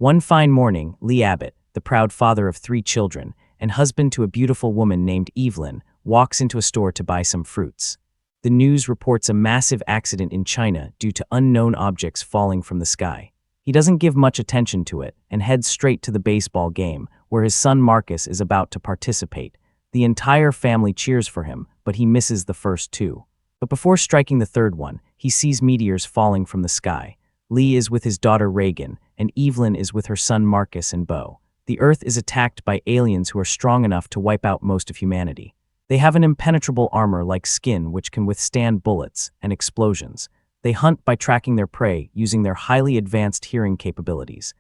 One fine morning, Lee Abbott, the proud father of 3 children and husband to a beautiful woman named Evelyn, walks into a store to buy some fruits. The news reports a massive accident in China due to unknown objects falling from the sky. He doesn't give much attention to it and heads straight to the baseball game, where his son Marcus is about to participate. The entire family cheers for him, but he misses the first 2. But before striking the third one, he sees meteors falling from the sky. Lee is with his daughter Reagan, and Evelyn is with her son Marcus and Beau. The Earth is attacked by aliens who are strong enough to wipe out most of humanity. They have an impenetrable armor like skin which can withstand bullets and explosions. They hunt by tracking their prey using their highly advanced hearing capabilities.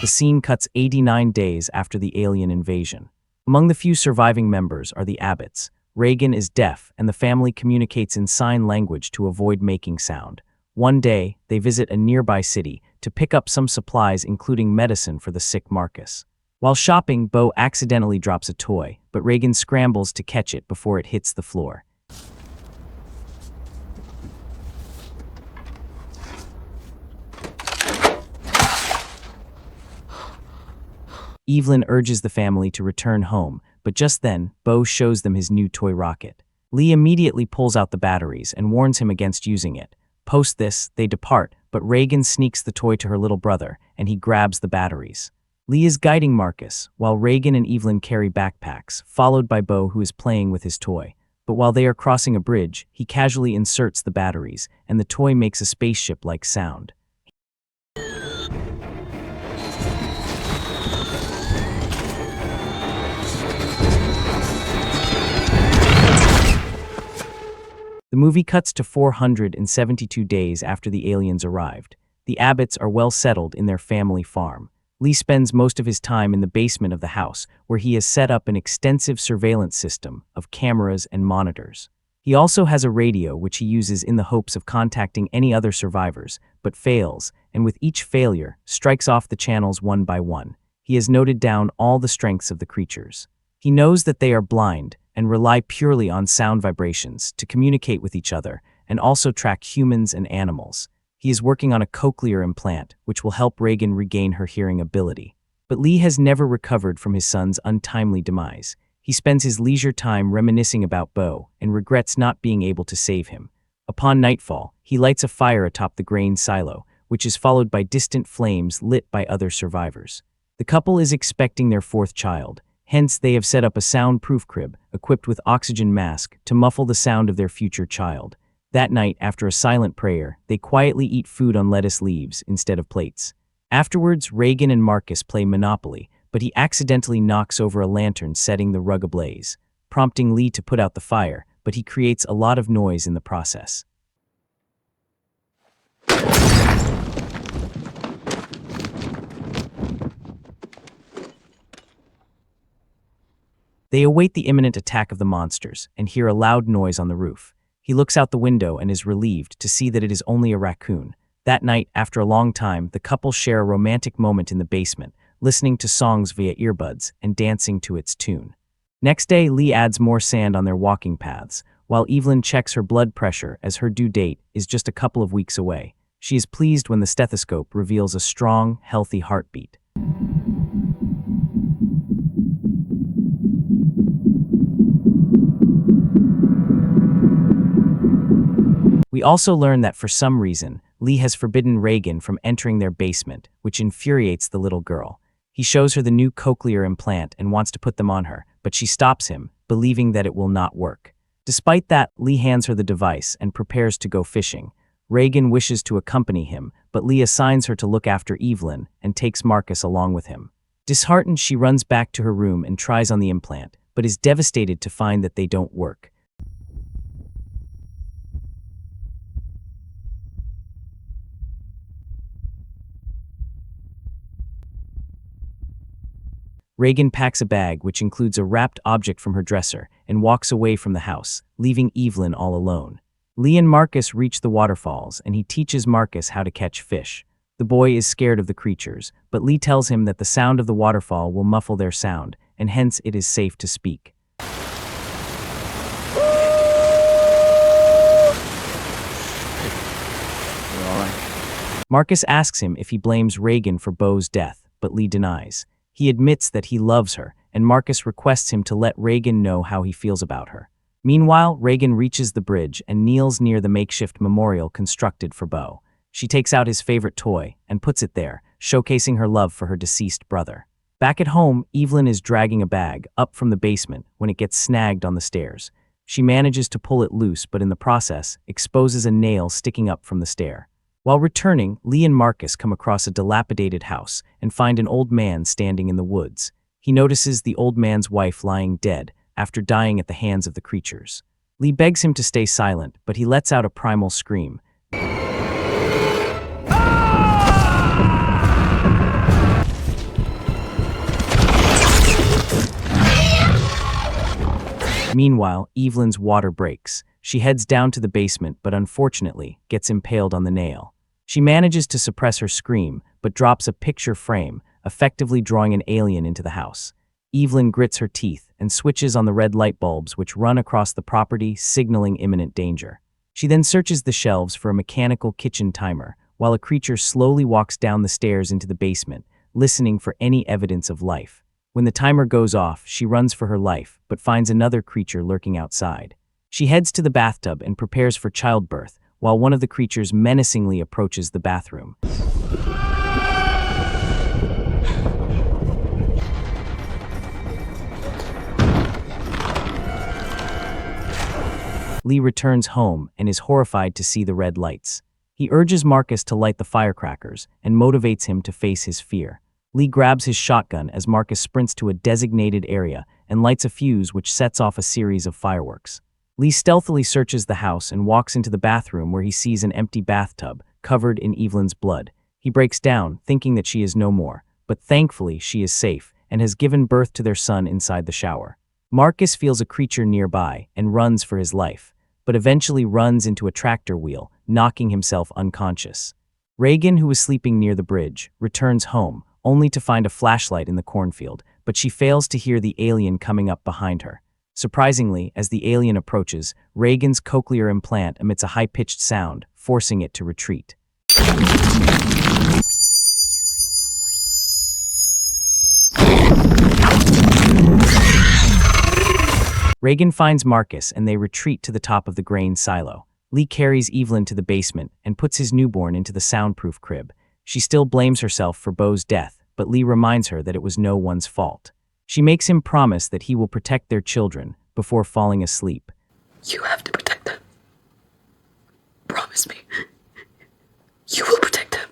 The scene cuts 89 days after the alien invasion. Among the few surviving members are the Abbotts. Reagan is deaf, and the family communicates in sign language to avoid making sound. One day, they visit a nearby city to pick up some supplies including medicine for the sick Marcus. While shopping, Beau accidentally drops a toy, but Reagan scrambles to catch it before it hits the floor. Evelyn urges the family to return home, but just then, Beau shows them his new toy rocket. Lee immediately pulls out the batteries and warns him against using it. Post this, they depart, but Reagan sneaks the toy to her little brother, and he grabs the batteries. Lee is guiding Marcus, while Reagan and Evelyn carry backpacks, followed by Beau, who is playing with his toy. But while they are crossing a bridge, he casually inserts the batteries, and the toy makes a spaceship-like sound. The movie cuts to 472 days after the aliens arrived. The Abbotts are well settled in their family farm. Lee spends most of his time in the basement of the house, where he has set up an extensive surveillance system of cameras and monitors. He also has a radio which he uses in the hopes of contacting any other survivors, but fails, and with each failure, strikes off the channels one by one. He has noted down all the strengths of the creatures. He knows that they are blind and rely purely on sound vibrations to communicate with each other and also track humans and animals. He is working on a cochlear implant, which will help Reagan regain her hearing ability. But Lee has never recovered from his son's untimely demise. He spends his leisure time reminiscing about Beau and regrets not being able to save him. Upon nightfall, he lights a fire atop the grain silo, which is followed by distant flames lit by other survivors. The couple is expecting their 4th child. Hence, they have set up a soundproof crib, equipped with oxygen mask, to muffle the sound of their future child. That night, after a silent prayer, they quietly eat food on lettuce leaves instead of plates. Afterwards, Reagan and Marcus play Monopoly, but he accidentally knocks over a lantern, setting the rug ablaze, prompting Lee to put out the fire, but he creates a lot of noise in the process. They await the imminent attack of the monsters and hear a loud noise on the roof. He looks out the window and is relieved to see that it is only a raccoon. That night, after a long time, the couple share a romantic moment in the basement, listening to songs via earbuds and dancing to its tune. Next day, Lee adds more sand on their walking paths, while Evelyn checks her blood pressure as her due date is just a couple of weeks away. She is pleased when the stethoscope reveals a strong, healthy heartbeat. We also learn that for some reason, Lee has forbidden Reagan from entering their basement, which infuriates the little girl. He shows her the new cochlear implant and wants to put them on her, but she stops him, believing that it will not work. Despite that, Lee hands her the device and prepares to go fishing. Reagan wishes to accompany him, but Lee assigns her to look after Evelyn and takes Marcus along with him. Disheartened, she runs back to her room and tries on the implant, but is devastated to find that they don't work. Reagan packs a bag which includes a wrapped object from her dresser and walks away from the house, leaving Evelyn all alone. Lee and Marcus reach the waterfalls and he teaches Marcus how to catch fish. The boy is scared of the creatures, but Lee tells him that the sound of the waterfall will muffle their sound, and hence it is safe to speak. Marcus asks him if he blames Reagan for Beau's death, but Lee denies. He admits that he loves her, and Marcus requests him to let Reagan know how he feels about her. Meanwhile, Reagan reaches the bridge and kneels near the makeshift memorial constructed for Beau. She takes out his favorite toy and puts it there, showcasing her love for her deceased brother. Back at home, Evelyn is dragging a bag up from the basement when it gets snagged on the stairs. She manages to pull it loose, but in the process, exposes a nail sticking up from the stair. While returning, Lee and Marcus come across a dilapidated house and find an old man standing in the woods. He notices the old man's wife lying dead after dying at the hands of the creatures. Lee begs him to stay silent, but he lets out a primal scream. Meanwhile, Evelyn's water breaks. She heads down to the basement, but unfortunately gets impaled on the nail. She manages to suppress her scream, but drops a picture frame, effectively drawing an alien into the house. Evelyn grits her teeth and switches on the red light bulbs which run across the property, signaling imminent danger. She then searches the shelves for a mechanical kitchen timer, while a creature slowly walks down the stairs into the basement, listening for any evidence of life. When the timer goes off, she runs for her life, but finds another creature lurking outside. She heads to the bathtub and prepares for childbirth, while one of the creatures menacingly approaches the bathroom. Lee returns home and is horrified to see the red lights. He urges Marcus to light the firecrackers and motivates him to face his fear. Lee grabs his shotgun as Marcus sprints to a designated area and lights a fuse which sets off a series of fireworks. Lee stealthily searches the house and walks into the bathroom where he sees an empty bathtub covered in Evelyn's blood. He breaks down, thinking that she is no more, but thankfully she is safe and has given birth to their son inside the shower. Marcus feels a creature nearby and runs for his life, but eventually runs into a tractor wheel, knocking himself unconscious. Reagan, who was sleeping near the bridge, returns home, only to find a flashlight in the cornfield, but she fails to hear the alien coming up behind her. Surprisingly, as the alien approaches, Reagan's cochlear implant emits a high-pitched sound, forcing it to retreat. Reagan finds Marcus and they retreat to the top of the grain silo. Lee carries Evelyn to the basement and puts his newborn into the soundproof crib. She still blames herself for Beau's death, but Lee reminds her that it was no one's fault. She makes him promise that he will protect their children before falling asleep. You have to protect them. Promise me. You will protect them.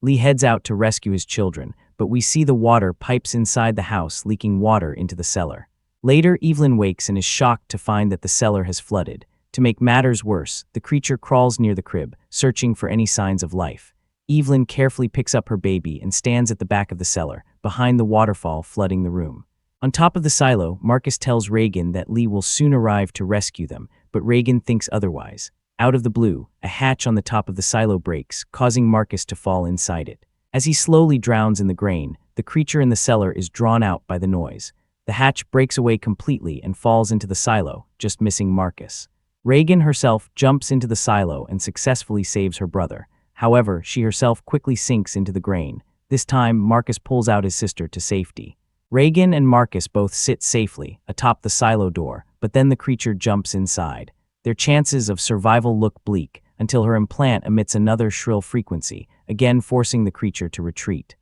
Lee heads out to rescue his children, but we see the water pipes inside the house leaking water into the cellar. Later, Evelyn wakes and is shocked to find that the cellar has flooded. To make matters worse, the creature crawls near the crib, searching for any signs of life. Evelyn carefully picks up her baby and stands at the back of the cellar, behind the waterfall flooding the room. On top of the silo, Marcus tells Reagan that Lee will soon arrive to rescue them, but Reagan thinks otherwise. Out of the blue, a hatch on the top of the silo breaks, causing Marcus to fall inside it. As he slowly drowns in the grain, the creature in the cellar is drawn out by the noise. The hatch breaks away completely and falls into the silo, just missing Marcus. Reagan herself jumps into the silo and successfully saves her brother. However, she herself quickly sinks into the grain. This time, Marcus pulls out his sister to safety. Reagan and Marcus both sit safely atop the silo door, but then the creature jumps inside. Their chances of survival look bleak until her implant emits another shrill frequency, again forcing the creature to retreat.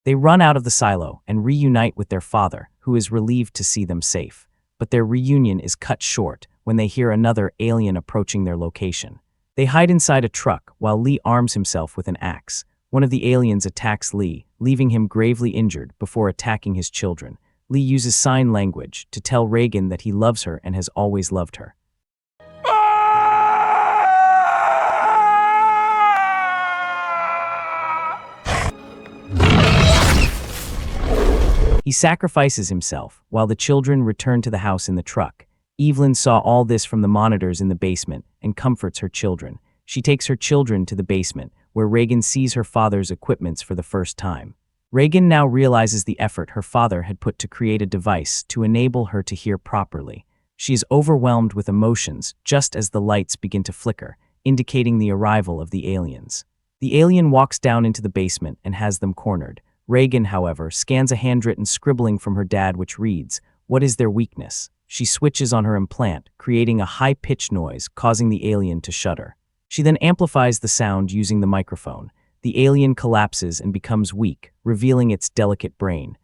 They run out of the silo and reunite with their father, who is relieved to see them safe. But their reunion is cut short when they hear another alien approaching their location. They hide inside a truck while Lee arms himself with an axe. One of the aliens attacks Lee, leaving him gravely injured before attacking his children. Lee uses sign language to tell Reagan that he loves her and has always loved her. He sacrifices himself while the children return to the house in the truck. Evelyn saw all this from the monitors in the basement and comforts her children. She takes her children to the basement, where Reagan sees her father's equipments for the first time. Reagan now realizes the effort her father had put to create a device to enable her to hear properly. She is overwhelmed with emotions just as the lights begin to flicker, indicating the arrival of the aliens. The alien walks down into the basement and has them cornered. Reagan, however, scans a handwritten scribbling from her dad which reads, "What is their weakness?" She switches on her implant, creating a high-pitched noise, causing the alien to shudder. She then amplifies the sound using the microphone. The alien collapses and becomes weak, revealing its delicate brain.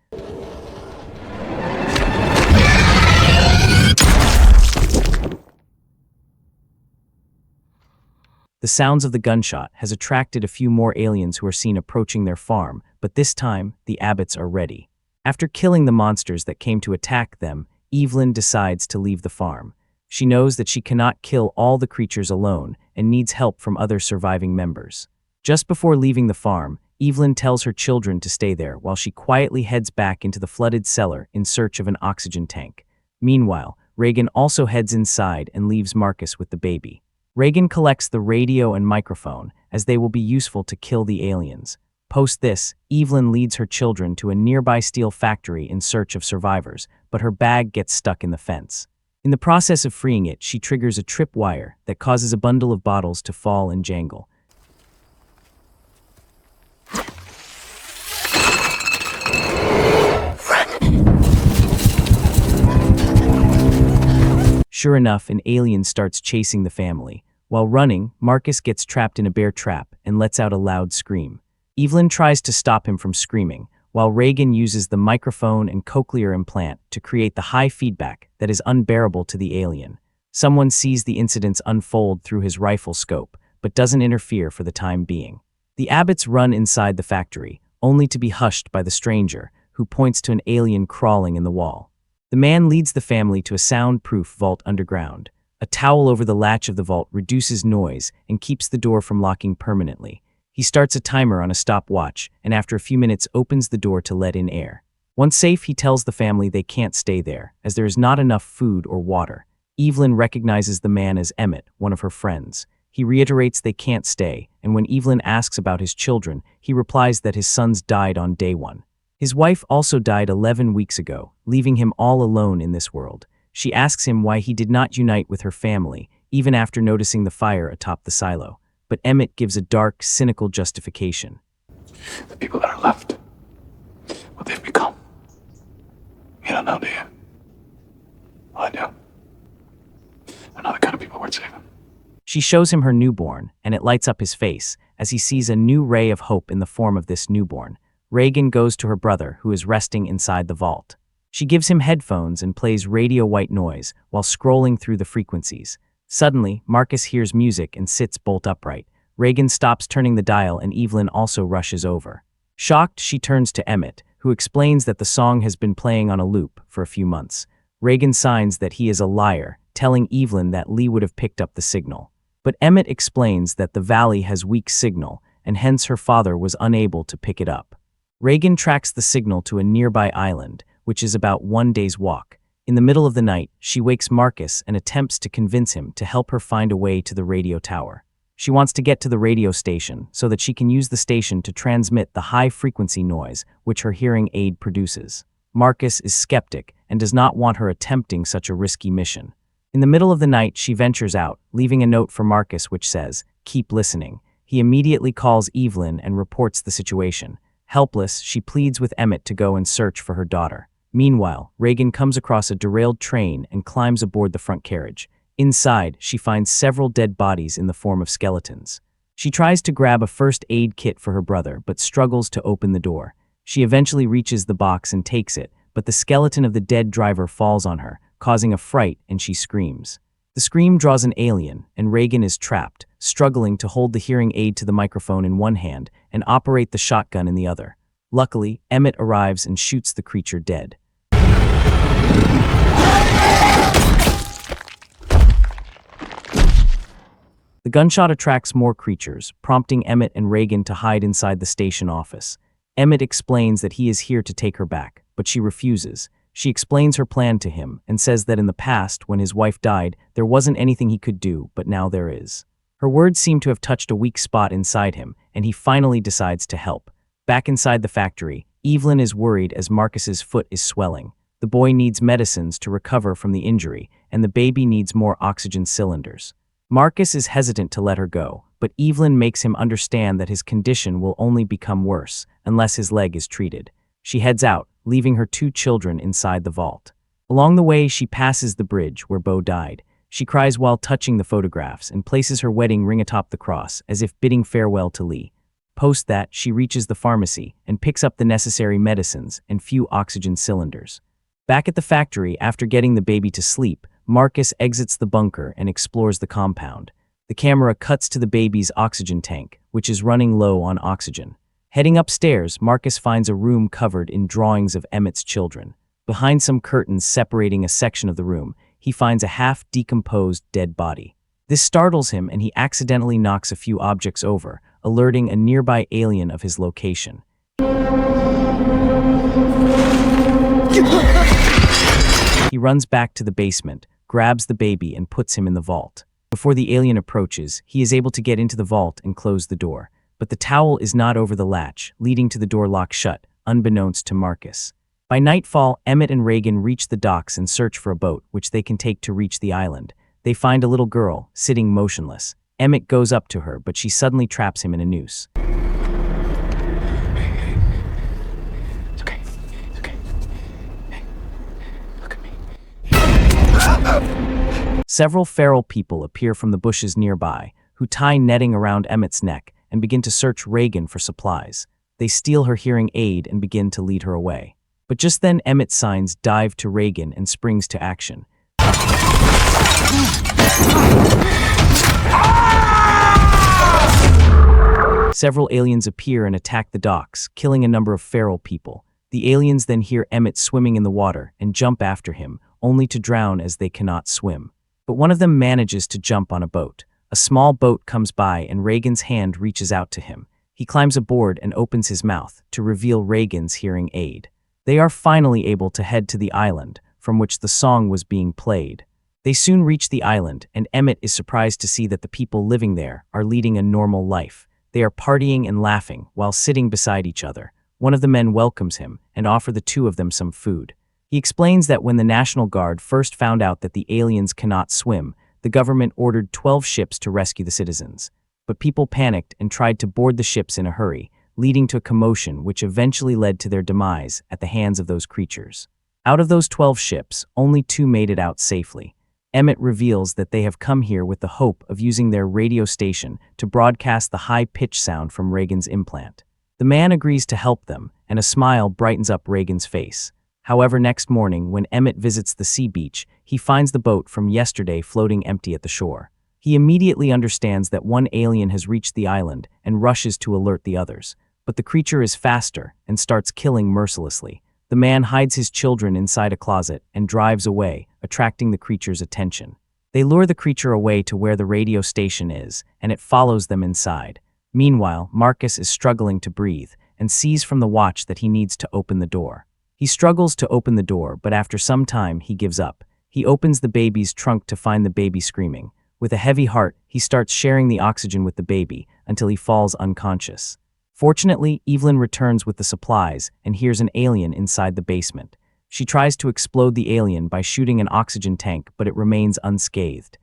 The sounds of the gunshot has attracted a few more aliens who are seen approaching their farm, but this time, the Abbotts are ready. After killing the monsters that came to attack them, Evelyn decides to leave the farm. She knows that she cannot kill all the creatures alone and needs help from other surviving members. Just before leaving the farm, Evelyn tells her children to stay there while she quietly heads back into the flooded cellar in search of an oxygen tank. Meanwhile, Reagan also heads inside and leaves Marcus with the baby. Reagan collects the radio and microphone, as they will be useful to kill the aliens. Post this, Evelyn leads her children to a nearby steel factory in search of survivors, but her bag gets stuck in the fence. In the process of freeing it, she triggers a tripwire that causes a bundle of bottles to fall and jangle. Sure enough, an alien starts chasing the family. While running, Marcus gets trapped in a bear trap and lets out a loud scream. Evelyn tries to stop him from screaming, while Reagan uses the microphone and cochlear implant to create the high feedback that is unbearable to the alien. Someone sees the incidents unfold through his rifle scope, but doesn't interfere for the time being. The Abbotts run inside the factory, only to be hushed by the stranger, who points to an alien crawling in the wall. The man leads the family to a soundproof vault underground. A towel over the latch of the vault reduces noise and keeps the door from locking permanently. He starts a timer on a stopwatch and after a few minutes opens the door to let in air. Once safe, he tells the family they can't stay there, as there is not enough food or water. Evelyn recognizes the man as Emmett, one of her friends. He reiterates they can't stay, and when Evelyn asks about his children, he replies that his sons died on day one. His wife also died 11 weeks ago, leaving him all alone in this world. She asks him why he did not unite with her family, even after noticing the fire atop the silo. But Emmett gives a dark, cynical justification. The people that are left, what they've become. You don't know, do you? Well, I do. They're not the kind of people worth saving. She shows him her newborn, and it lights up his face, as he sees a new ray of hope in the form of this newborn. Reagan goes to her brother, who is resting inside the vault. She gives him headphones and plays radio white noise while scrolling through the frequencies. Suddenly, Marcus hears music and sits bolt upright. Reagan stops turning the dial and Evelyn also rushes over. Shocked, she turns to Emmett, who explains that the song has been playing on a loop for a few months. Reagan signs that he is a liar, telling Evelyn that Lee would have picked up the signal. But Emmett explains that the valley has weak signal, and hence her father was unable to pick it up. Reagan tracks the signal to a nearby island, which is about 1 day's walk. In the middle of the night, she wakes Marcus and attempts to convince him to help her find a way to the radio tower. She wants to get to the radio station so that she can use the station to transmit the high-frequency noise which her hearing aid produces. Marcus is skeptic and does not want her attempting such a risky mission. In the middle of the night, she ventures out, leaving a note for Marcus which says, "Keep listening." He immediately calls Evelyn and reports the situation. Helpless, she pleads with Emmett to go and search for her daughter. Meanwhile, Reagan comes across a derailed train and climbs aboard the front carriage. Inside, she finds several dead bodies in the form of skeletons. She tries to grab a first aid kit for her brother, but struggles to open the door. She eventually reaches the box and takes it, but the skeleton of the dead driver falls on her, causing a fright, and she screams. The scream draws an alien, and Reagan is trapped, struggling to hold the hearing aid to the microphone in one hand and operate the shotgun in the other. Luckily, Emmett arrives and shoots the creature dead. The gunshot attracts more creatures, prompting Emmett and Reagan to hide inside the station office. Emmett explains that he is here to take her back, but she refuses. She explains her plan to him and says that in the past, when his wife died, there wasn't anything he could do, but now there is. Her words seem to have touched a weak spot inside him, and he finally decides to help. Back inside the factory, Evelyn is worried as Marcus's foot is swelling. The boy needs medicines to recover from the injury, and the baby needs more oxygen cylinders. Marcus is hesitant to let her go, but Evelyn makes him understand that his condition will only become worse unless his leg is treated. She heads out, leaving her 2 children inside the vault. Along the way, she passes the bridge where Beau died. She cries while touching the photographs and places her wedding ring atop the cross, as if bidding farewell to Lee. Post that, she reaches the pharmacy and picks up the necessary medicines and few oxygen cylinders. Back at the factory, after getting the baby to sleep, Marcus exits the bunker and explores the compound. The camera cuts to the baby's oxygen tank, which is running low on oxygen. Heading upstairs, Marcus finds a room covered in drawings of Emmett's children. Behind some curtains separating a section of the room, he finds a half-decomposed dead body. This startles him and he accidentally knocks a few objects over, alerting a nearby alien of his location. He runs back to the basement, grabs the baby and puts him in the vault. Before the alien approaches, he is able to get into the vault and close the door. But the towel is not over the latch, leading to the door locked shut, unbeknownst to Marcus. By nightfall, Emmett and Reagan reach the docks and search for a boat, which they can take to reach the island. They find a little girl, sitting motionless. Emmett goes up to her, but she suddenly traps him in a noose. It's okay. It's okay. Hey, look at me. Several feral people appear from the bushes nearby, who tie netting around Emmett's neck and begin to search Reagan for supplies. They steal her hearing aid and begin to lead her away. But just then Emmett signs dive to Reagan and springs to action. Several aliens appear and attack the docks, killing a number of feral people. The aliens then hear Emmett swimming in the water and jump after him, only to drown as they cannot swim. But one of them manages to jump on a boat. A small boat comes by and Reagan's hand reaches out to him. He climbs aboard and opens his mouth to reveal Reagan's hearing aid. They are finally able to head to the island, from which the song was being played. They soon reach the island, and Emmett is surprised to see that the people living there are leading a normal life. They are partying and laughing while sitting beside each other. One of the men welcomes him and offers the 2 of them some food. He explains that when the National Guard first found out that the aliens cannot swim, the government ordered 12 ships to rescue the citizens. But people panicked and tried to board the ships in a hurry, leading to a commotion which eventually led to their demise at the hands of those creatures. Out of those 12 ships, only 2 made it out safely. Emmett reveals that they have come here with the hope of using their radio station to broadcast the high-pitched sound from Reagan's implant. The man agrees to help them, and a smile brightens up Reagan's face. However, next morning, when Emmett visits the sea beach, he finds the boat from yesterday floating empty at the shore. He immediately understands that one alien has reached the island and rushes to alert the others. But the creature is faster and starts killing mercilessly. The man hides his children inside a closet and drives away, attracting the creature's attention. They lure the creature away to where the radio station is, and it follows them inside. Meanwhile, Marcus is struggling to breathe and sees from the watch that he needs to open the door. He struggles to open the door, but after some time, he gives up. He opens the baby's trunk to find the baby screaming. With a heavy heart, he starts sharing the oxygen with the baby until he falls unconscious. Fortunately, Evelyn returns with the supplies and hears an alien inside the basement. She tries to explode the alien by shooting an oxygen tank, but it remains unscathed.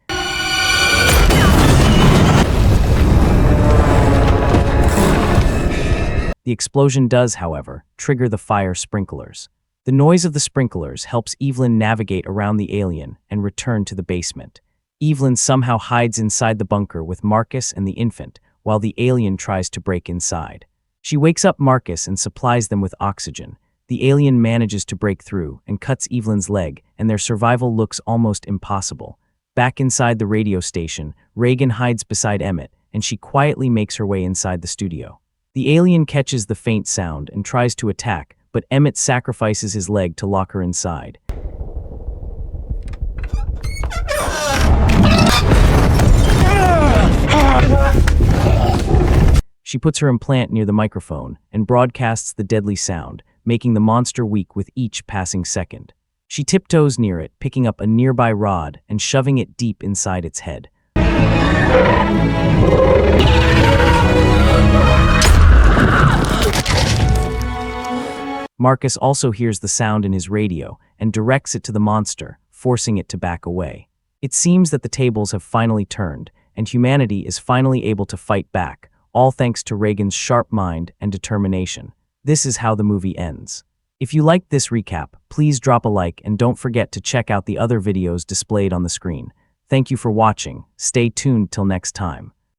The explosion does, however, trigger the fire sprinklers. The noise of the sprinklers helps Evelyn navigate around the alien and return to the basement. Evelyn somehow hides inside the bunker with Marcus and the infant, while the alien tries to break inside. She wakes up Marcus and supplies them with oxygen. The alien manages to break through and cuts Evelyn's leg, and their survival looks almost impossible. Back inside the radio station, Reagan hides beside Emmett, and she quietly makes her way inside the studio. The alien catches the faint sound and tries to attack, but Emmett sacrifices his leg to lock her inside. She puts her implant near the microphone and broadcasts the deadly sound, making the monster weak with each passing second. She tiptoes near it, picking up a nearby rod and shoving it deep inside its head. Marcus also hears the sound in his radio and directs it to the monster, forcing it to back away. It seems that the tables have finally turned, and humanity is finally able to fight back, all thanks to Reagan's sharp mind and determination. This is how the movie ends. If you liked this recap, please drop a like and don't forget to check out the other videos displayed on the screen. Thank you for watching. Stay tuned till next time.